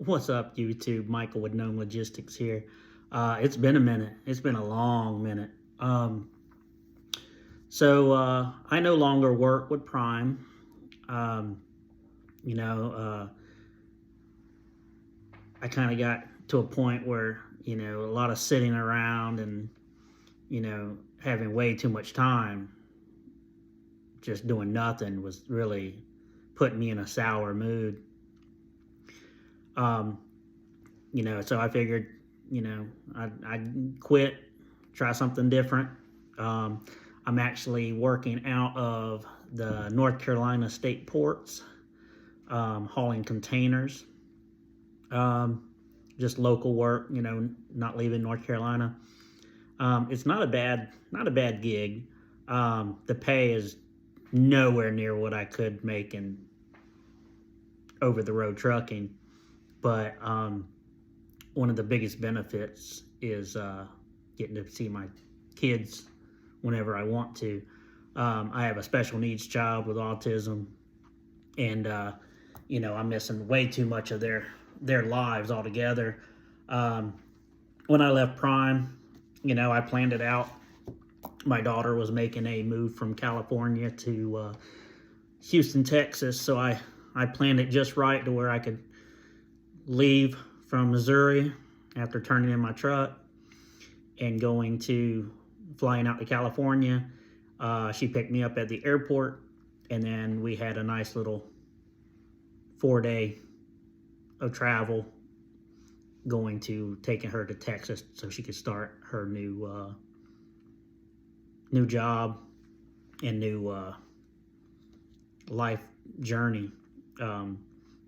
What's up, YouTube? Michael with Gnome Logistics here. It's been a minute. It's been a long minute. I no longer work with Prime. Um, you know, I kind of got to a point where, a lot of sitting around and, having way too much time just doing nothing was really putting me in a sour mood. Um, so I figured, I'd quit, try something different. I'm actually working out of the North Carolina state ports, hauling containers. Just local work, not leaving North Carolina. It's not a bad gig. The pay is nowhere near what I could make in over the road trucking, but one of the biggest benefits is getting to see my kids whenever I want to. I have a special needs child with autism, and I'm missing way too much of their lives altogether. When I left Prime, I planned it out. My daughter was making a move from California to Houston, Texas, so I planned it just right to where I could leave from Missouri after turning in my truck and flying out to California. She picked me up at the airport, and then we had a nice little 4-day of travel taking her to Texas so she could start her new job and new life journey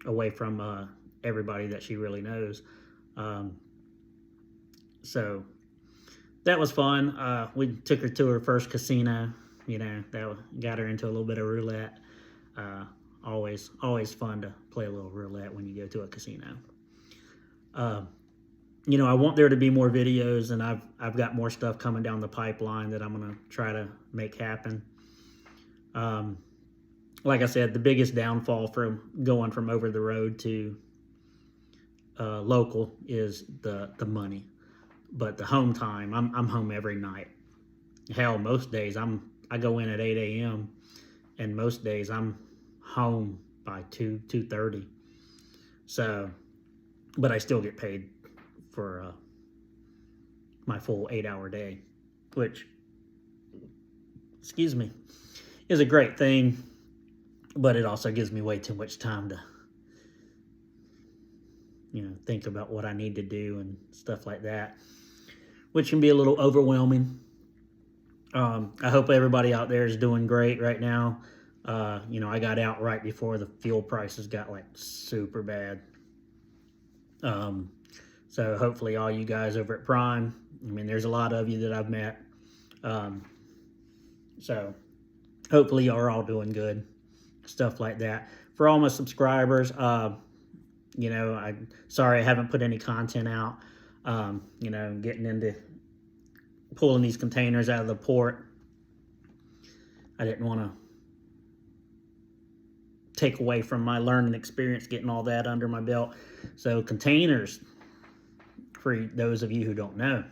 away from everybody that she really knows. So that was fun. We took her to her first casino. That got her into a little bit of roulette. Always fun to play a little roulette when you go to a casino. I want there to be more videos, and I've got more stuff coming down the pipeline that I'm gonna try to make happen. Like I said, the biggest downfall from going from over the road to local is the money, but the home time. I'm home every night. Hell, most days I go in at 8 a.m. and most days I'm home by 2:30. So, but I still get paid for my full 8-hour day, which, excuse me, is a great thing, but it also gives me way too much time to think about what I need to do and stuff like that, which can be a little overwhelming. I hope everybody out there is doing great right now. I got out right before the fuel prices got like super bad. So hopefully all you guys over at Prime, there's a lot of you that I've met. So hopefully y'all are all doing good, stuff like that. For all my subscribers, I'm sorry I haven't put any content out. Getting into pulling these containers out of the port. I didn't want to take away from my learning experience getting all that under my belt. So containers, for those of you who don't know,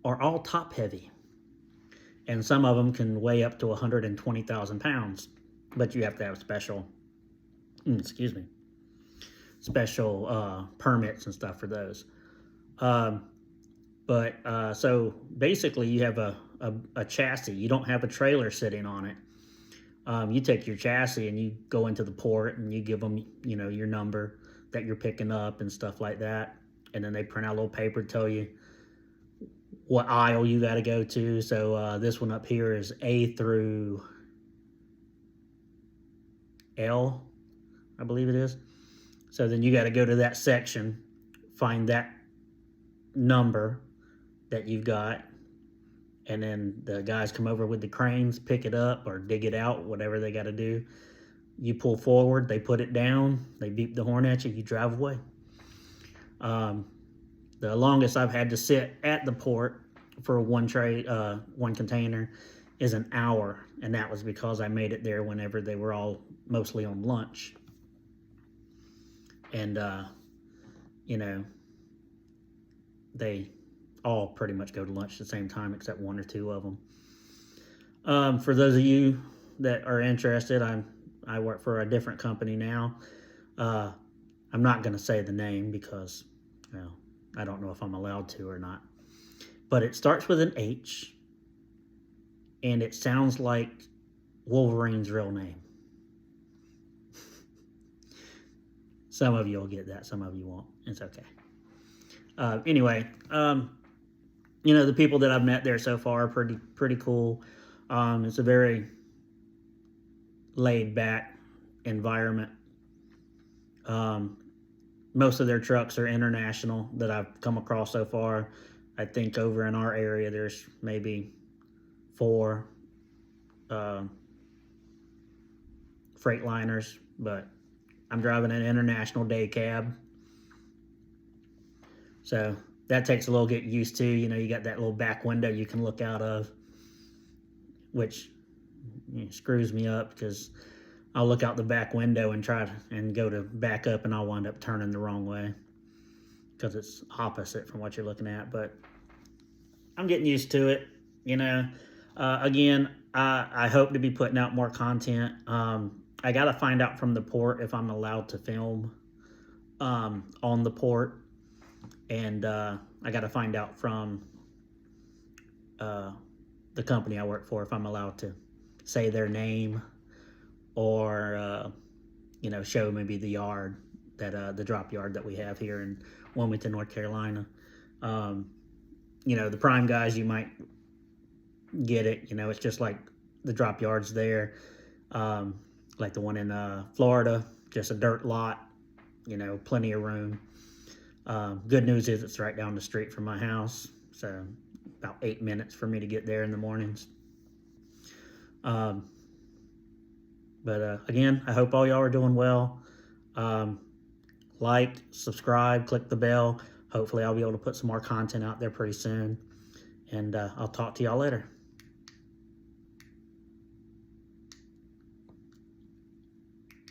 are all top heavy. And some of them can weigh up to 120,000 pounds, but you have to have special permits and stuff for those. So basically you have a chassis. You don't have a trailer sitting on it. You take your chassis and you go into the port and you give them, your number that you're picking up and stuff like that. And then they print out a little paper to tell you what aisle you got to go to. So this one up here is A through L, I believe it is. So then you got to go to that section, find that number that you've got, and then the guys come over with the cranes, pick it up or dig it out, whatever they got to do. You pull forward, they put it down, they beep the horn at you, you drive away. The longest I've had to sit at the port for one container is an hour, and that was because I made it there whenever they were all mostly on lunch. and you know, they all pretty much go to lunch at the same time except one or two of them. For those of you that are interested, I work for a different company now. I'm not going to say the name because, well, I don't know if I'm allowed to or not. But it starts with an H, and it sounds like Wolverine's real name. Some of you will get that, some of you won't. It's okay. Anyway, the people that I've met there so far are pretty cool. It's a very laid back environment. Most of their trucks are international that I've come across so far. I think over in our area there's maybe 4 Freightliners, but I'm driving an international day cab. So that takes a little getting used to. You got that little back window you can look out of, which screws me up because I'll look out the back window and try and go to back up, and I'll wind up turning the wrong way because it's opposite from what you're looking at. But I'm getting used to it. Again, I hope to be putting out more content. I got to find out from the port if I'm allowed to film on the port, and I got to find out from the company I work for if I'm allowed to say their name or show maybe the yard that the drop yard that we have here in Wilmington, North Carolina. The prime guys, you might get it. It's just like the drop yards there, like the one in Florida, just a dirt lot, plenty of room. Good news is it's right down the street from my house, so about 8 minutes for me to get there in the mornings. But again, I hope all y'all are doing well. Like, subscribe, click the bell. Hopefully I'll be able to put some more content out there pretty soon. And I'll talk to y'all later.